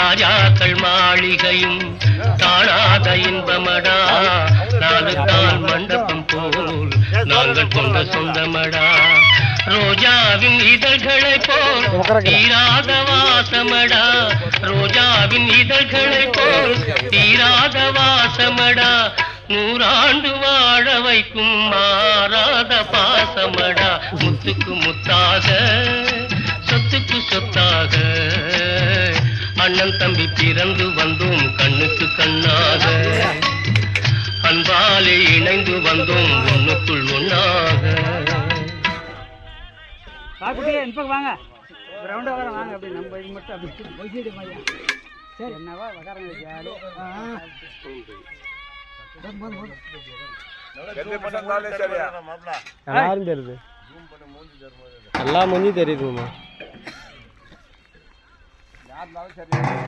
ராஜாக்கள் மாளிகையும் காணாத இன்பமடா நாலு கால் மண்டபம் போல் நாங்கள் கொண்ட சொந்தமடா ரோஜாவின் இதழ்களை போல் தீராத வாசமடா ரோஜாவின் இதழ்களை போல் தீராத வாசமடா நூறாண்டு வாழ வைக்கும் மாறாத பாசமடா முத்துக்கு முத்தாக சொத்துக்கு சொத்தாக அண்ணன் தம்பி பிறந்து வந்தோம் கண்ணுக்கு கண்ணாக அன்பாலே இணைந்து வந்தோம் ஒண்ணுக்குள் ஒண்ணாக. வாங்க கிரவுண்ட் வாங்க அப்படி நம்ம இது மட்டும் அப்படி சரி என்னவா வகாரங்க எல்லாரும் தெரியுது எல்லா மூஞ்சி தெரியுதுமா.